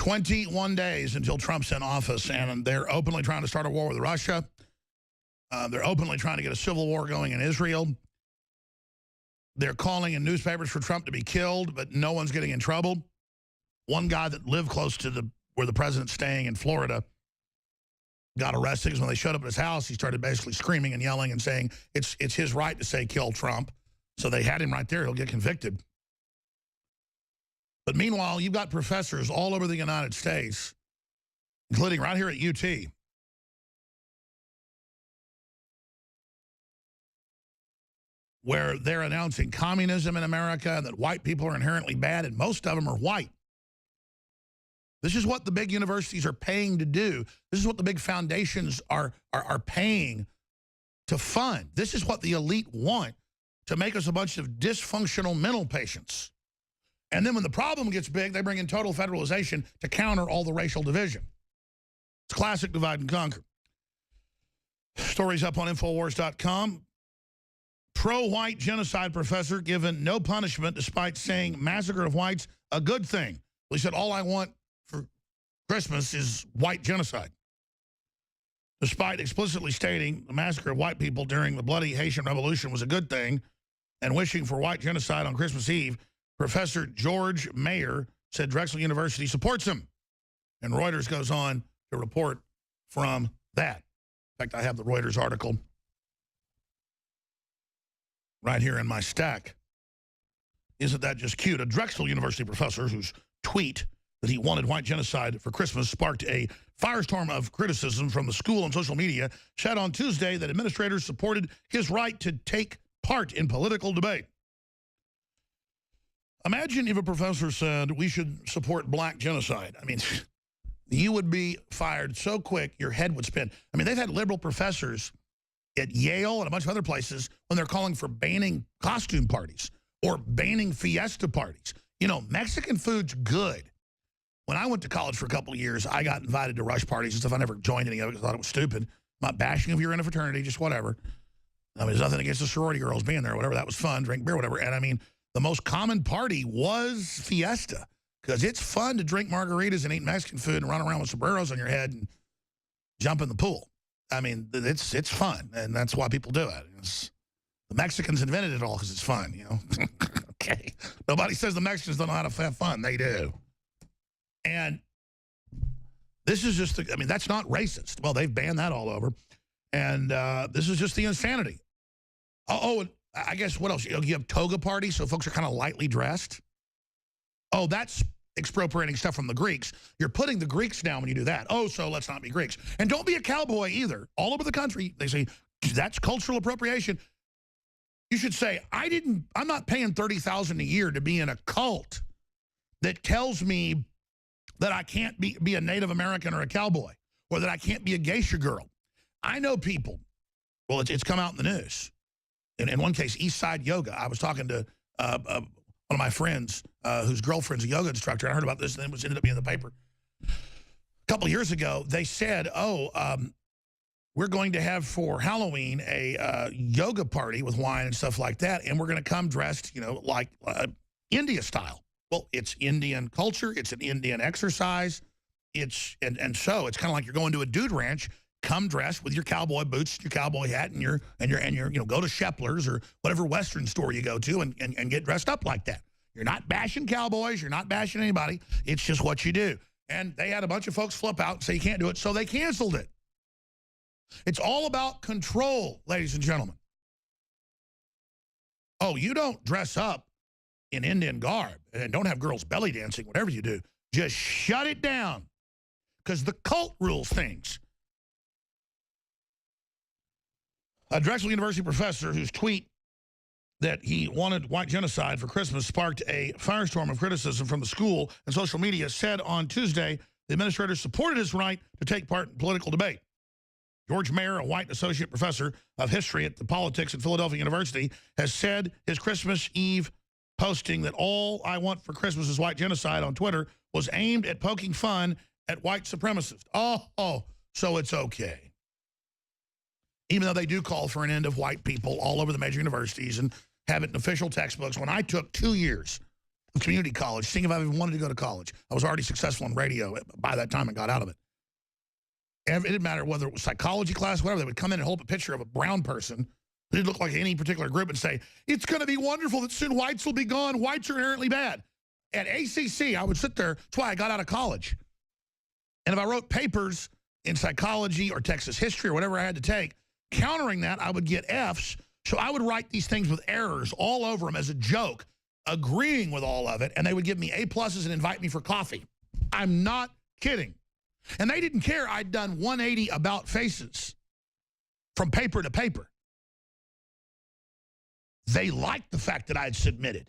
21 days until Trump's in office, and they're openly trying to start a war with Russia. They're openly trying to get a civil war going in Israel. They're calling in newspapers for Trump to be killed, but no one's getting in trouble. One guy that lived close to where the president's staying in Florida got arrested because when they showed up at his house, he started basically screaming and yelling and saying it's his right to say kill Trump. So they had him right there. He'll get convicted. But meanwhile, you've got professors all over the United States, including right here at UT, where they're announcing communism in America and that white people are inherently bad, and most of them are white. This is what the big universities are paying to do. This is what the big foundations are paying to fund. This is what the elite want, to make us a bunch of dysfunctional mental patients. And then when the problem gets big, they bring in total federalization to counter all the racial division. It's classic divide and conquer. Stories up on Infowars.com. Pro-white genocide professor given no punishment despite saying massacre of whites a good thing. He said, all I want for Christmas is white genocide. Despite explicitly stating the massacre of white people during the bloody Haitian Revolution was a good thing and wishing for white genocide on Christmas Eve, Professor George Mayer said Drexel University supports him. And Reuters goes on to report from that. In fact, I have the Reuters article right here in my stack. Isn't that just cute? A Drexel University professor whose tweet that he wanted white genocide for Christmas sparked a firestorm of criticism from the school and social media, said on Tuesday that administrators supported his right to take part in political debate. Imagine if a professor said we should support black genocide. I mean, you would be fired so quick your head would spin. I mean, they've had liberal professors at Yale and a bunch of other places when they're calling for banning costume parties or banning fiesta parties. You know, Mexican food's good. When I went to college for a couple of years, I got invited to rush parties and stuff. I never joined any of it because I thought it was stupid. I'm not bashing if you're in a fraternity, just whatever. I mean, there's nothing against the sorority girls being there or whatever. That was fun, drink beer, whatever. And I mean, the most common party was fiesta because it's fun to drink margaritas and eat Mexican food and run around with sombreros on your head and jump in the pool. I mean, it's fun, and that's why people do it. The Mexicans invented it all because it's fun, you know. Okay. Nobody says the Mexicans don't know how to have fun. They do. And this is just, I mean, that's not racist. Well, they've banned that all over. And this is just the insanity. Oh, I guess what else? You have toga parties, so folks are kind of lightly dressed. Oh, that's expropriating stuff from the Greeks. You're putting the Greeks down when you do that. Oh, so let's not be Greeks. And don't be a cowboy either. All over the country, they say, that's cultural appropriation. You should say, I'm not paying $30,000 a year to be in a cult that tells me that I can't be a Native American or a cowboy, or that I can't be a geisha girl. I know people, well, it's come out in the news. In one case, East Side Yoga. I was talking to one of my friends whose girlfriend's a yoga instructor. I heard about this, and it ended up being in the paper. A couple of years ago, they said, we're going to have for Halloween a yoga party with wine and stuff like that, and we're going to come dressed, you know, like India style. Well, it's Indian culture. It's an Indian exercise. And so it's kind of like you're going to a dude ranch. Come dressed with your cowboy boots, your cowboy hat, and your you know, go to Shepler's or whatever Western store you go to and get dressed up like that. You're not bashing cowboys. You're not bashing anybody. It's just what you do. And they had a bunch of folks flip out and say you can't do it, so they canceled it. It's all about control, ladies and gentlemen. Oh, you don't dress up in Indian garb and don't have girls belly dancing, whatever you do. Just shut it down because the cult rules things. A Drexel University professor whose tweet that he wanted white genocide for Christmas sparked a firestorm of criticism from the school and social media said on Tuesday the administrators supported his right to take part in political debate. George Mayer, a white associate professor of history at the politics at Philadelphia University, has said his Christmas Eve posting that all I want for Christmas is white genocide on Twitter was aimed at poking fun at white supremacists. Oh, so it's okay. Even though they do call for an end of white people all over the major universities and have it in official textbooks. When I took 2 years community college, seeing if I even wanted to go to college. I was already successful in radio by that time and got out of it. And it didn't matter whether it was psychology class, whatever. They would come in and hold a picture of a brown person who didn't look like any particular group and say, it's going to be wonderful that soon whites will be gone. Whites are inherently bad. At ACC, I would sit there. That's why I got out of college. And if I wrote papers in psychology or Texas history or whatever I had to take, countering that, I would get Fs. So I would write these things with errors all over them as a joke, agreeing with all of it, and they would give me A+ and invite me for coffee. I'm not kidding. And they didn't care I'd done 180 about faces from paper to paper. They liked the fact that I had submitted.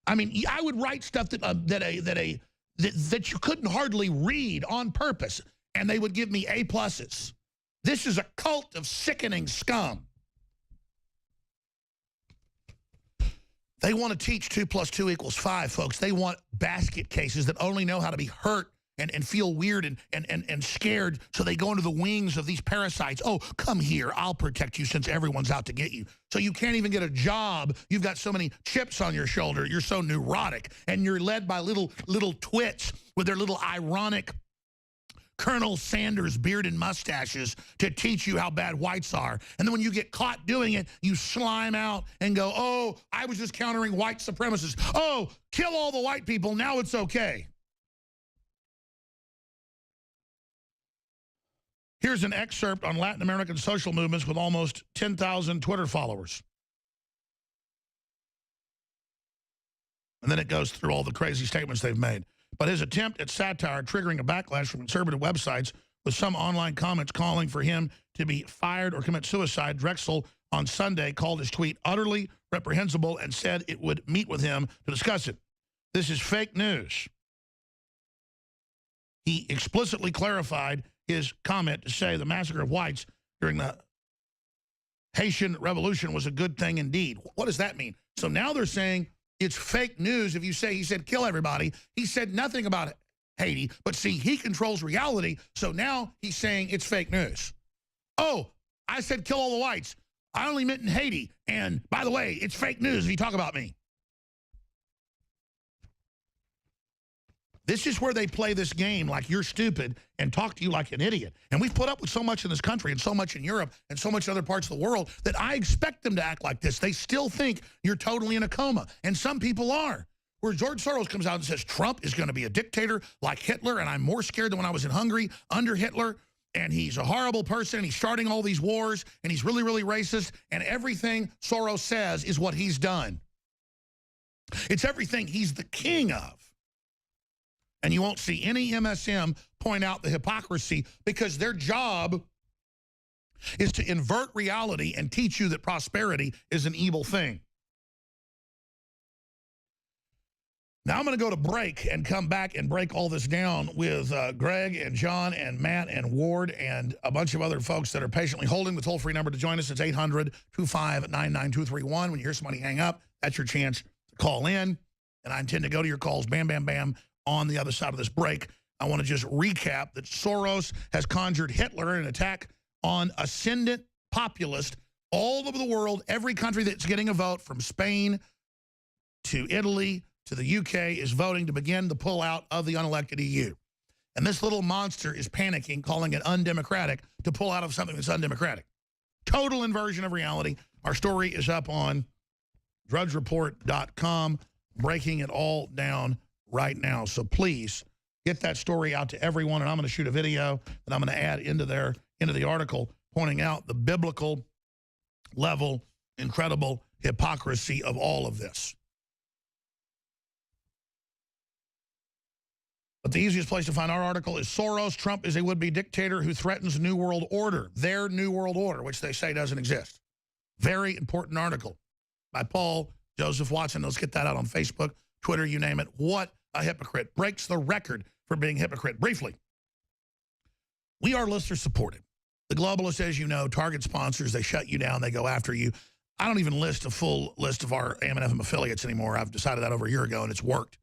I mean, I would write stuff that you couldn't hardly read on purpose, and they would give me A+. This is a cult of sickening scum. They want to teach 2 + 2 = 5, folks. They want basket cases that only know how to be hurt and feel weird and scared, so they go into the wings of these parasites. Oh, come here, I'll protect you since everyone's out to get you. So you can't even get a job. You've got so many chips on your shoulder. You're so neurotic, and you're led by little twits with their little ironic Colonel Sanders beard and mustaches to teach you how bad whites are. And then when you get caught doing it, you slime out and go, oh, I was just countering white supremacists. Oh, kill all the white people. Now it's okay. Here's an excerpt on Latin American social movements with almost 10,000 Twitter followers. And then it goes through all the crazy statements they've made. But his attempt at satire triggering a backlash from conservative websites with some online comments calling for him to be fired or commit suicide, Drexel on Sunday called his tweet utterly reprehensible and said it would meet with him to discuss it. This is fake news. He explicitly clarified his comment to say the massacre of whites during the Haitian Revolution was a good thing indeed. What does that mean? So now they're saying it's fake news if you say he said kill everybody. He said nothing about Haiti, but see, he controls reality, so now he's saying it's fake news. Oh, I said kill all the whites. I only meant in Haiti, and by the way, it's fake news if you talk about me. This is where they play this game like you're stupid and talk to you like an idiot. And we've put up with so much in this country and so much in Europe and so much in other parts of the world that I expect them to act like this. They still think you're totally in a coma. And some people are. Where George Soros comes out and says Trump is going to be a dictator like Hitler, and I'm more scared than when I was in Hungary under Hitler, and he's a horrible person, and he's starting all these wars, and he's really, really racist, and everything Soros says is what he's done. It's everything he's the king of. And you won't see any MSM point out the hypocrisy because their job is to invert reality and teach you that prosperity is an evil thing. Now I'm going to go to break and come back and break all this down with Greg and John and Matt and Ward and a bunch of other folks that are patiently holding the toll-free number to join us. It's 800-259-9231. When you hear somebody hang up, that's your chance to call in. And I intend to go to your calls, bam, bam, bam, on the other side of this break. I want to just recap that Soros has conjured Hitler in an attack on ascendant populists all over the world. Every country that's getting a vote, from Spain to Italy to the UK, is voting to begin the pullout of the unelected EU. And this little monster is panicking, calling it undemocratic, to pull out of something that's undemocratic. Total inversion of reality. Our story is up on drudgereport.com, breaking it all down right now. So please get that story out to everyone, and I'm going to shoot a video that I'm going to add into the article pointing out the biblical level, incredible hypocrisy of all of this. But the easiest place to find our article is Soros, Trump is a would-be dictator who threatens New World Order, their New World Order, which they say doesn't exist. Very important article by Paul Joseph Watson. Let's get that out on Facebook, Twitter, you name it. What a hypocrite. Breaks the record for being a hypocrite. Briefly, we are listener supported. The globalists, as you know, target sponsors. They shut you down. They go after you. I don't even list a full list of our AM and FM affiliates anymore. I've decided that over a year ago, and it's worked.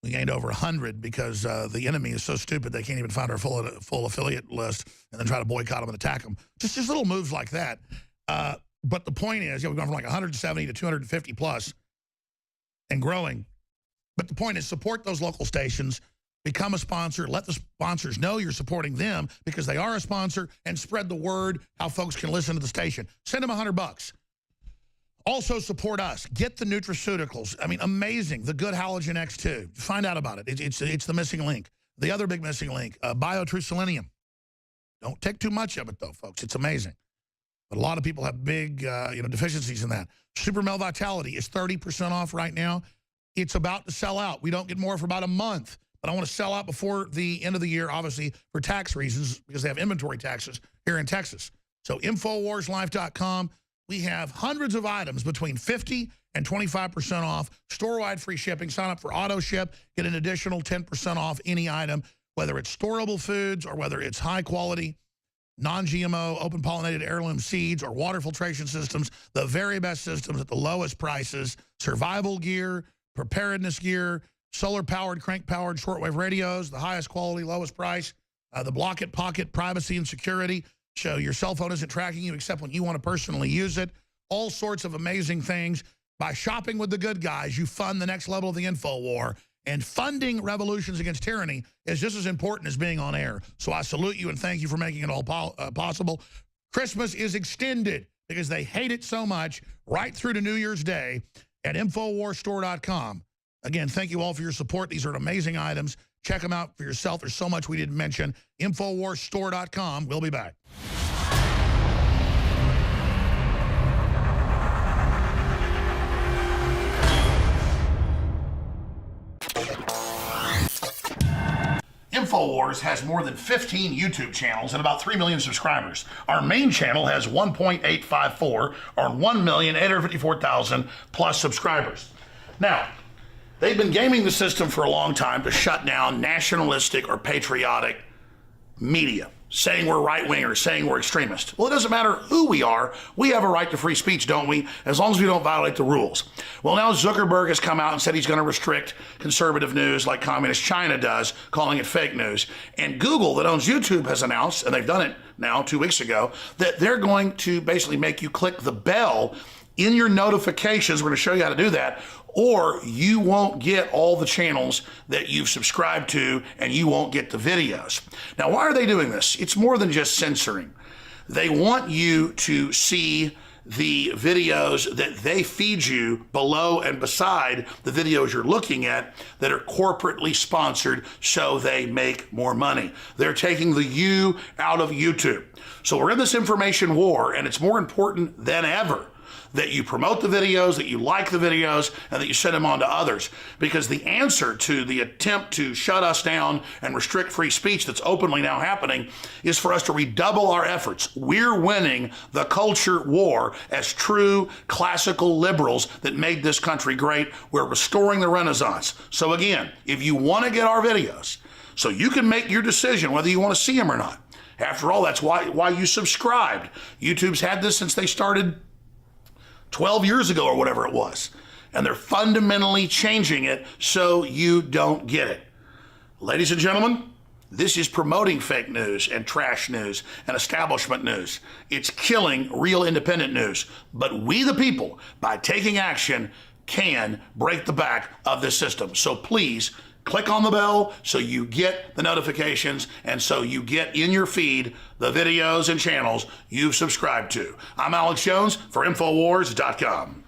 We gained over 100 because the enemy is so stupid they can't even find our full affiliate list and then try to boycott them and attack them. Just little moves like that. But the point is, we've gone from like 170 to 250 plus and growing. But the point is, support those local stations, become a sponsor, let the sponsors know you're supporting them because they are a sponsor, and spread the word how folks can listen to the station. Send them $100. Also support us. Get the nutraceuticals. I mean, amazing. The good Halogen X2. Find out about it. It's the missing link. The other big missing link, BioTrue Selenium. Don't take too much of it, though, folks. It's amazing. But a lot of people have big deficiencies in that. Super Male Vitality is 30% off right now. It's about to sell out. We don't get more for about a month. But I want to sell out before the end of the year, obviously, for tax reasons, because they have inventory taxes here in Texas. So InfoWarsLife.com. We have hundreds of items between 50 and 25% off. Store-wide free shipping. Sign up for auto ship. Get an additional 10% off any item, whether it's storable foods or whether it's high-quality, non-GMO, open-pollinated heirloom seeds or water filtration systems. The very best systems at the lowest prices. Survival gear, preparedness gear, solar-powered, crank-powered shortwave radios, the highest quality, lowest price, the block it, pocket, privacy and security, so your cell phone isn't tracking you except when you want to personally use it. All sorts of amazing things. By shopping with the good guys, you fund the next level of the info war. And funding revolutions against tyranny is just as important as being on air. So I salute you and thank you for making it all possible. Christmas is extended because they hate it so much right through to New Year's Day at InfoWarsStore.com. Again, thank you all for your support. These are amazing items. Check them out for yourself. There's so much we didn't mention. InfoWarsStore.com. We'll be back. InfoWars has more than 15 YouTube channels and about 3 million subscribers. Our main channel has 1.854 or 1,854,000 plus subscribers. Now, they've been gaming the system for a long time to shut down nationalistic or patriotic media, saying we're right-wingers, saying we're extremists. Well, it doesn't matter who we are. We have a right to free speech, don't we? As long as we don't violate the rules. Well, now Zuckerberg has come out and said he's going to restrict conservative news like Communist China does, calling it fake news. And Google, that owns YouTube, has announced, and they've done it now 2 weeks ago, that they're going to basically make you click the bell in your notifications. We're going to show you how to do that, or you won't get all the channels that you've subscribed to and you won't get the videos. Now, why are they doing this? It's more than just censoring. They want you to see the videos that they feed you below and beside the videos you're looking at that are corporately sponsored so they make more money. They're taking the you out of YouTube. So we're in this information war, and it's more important than ever that you promote the videos, that you like the videos, and that you send them on to others. Because the answer to the attempt to shut us down and restrict free speech that's openly now happening is for us to redouble our efforts. We're winning the culture war as true classical liberals that made this country great. We're restoring the Renaissance. So again, if you want to get our videos, so you can make your decision whether you want to see them or not. After all, that's why you subscribed. YouTube's had this since they started 12 years ago or whatever it was. And they're fundamentally changing it so you don't get it. Ladies and gentlemen, this is promoting fake news and trash news and establishment news. It's killing real independent news. But we the people, by taking action, can break the back of this system. So please, click on the bell so you get the notifications and so you get in your feed the videos and channels you've subscribed to. I'm Alex Jones for Infowars.com.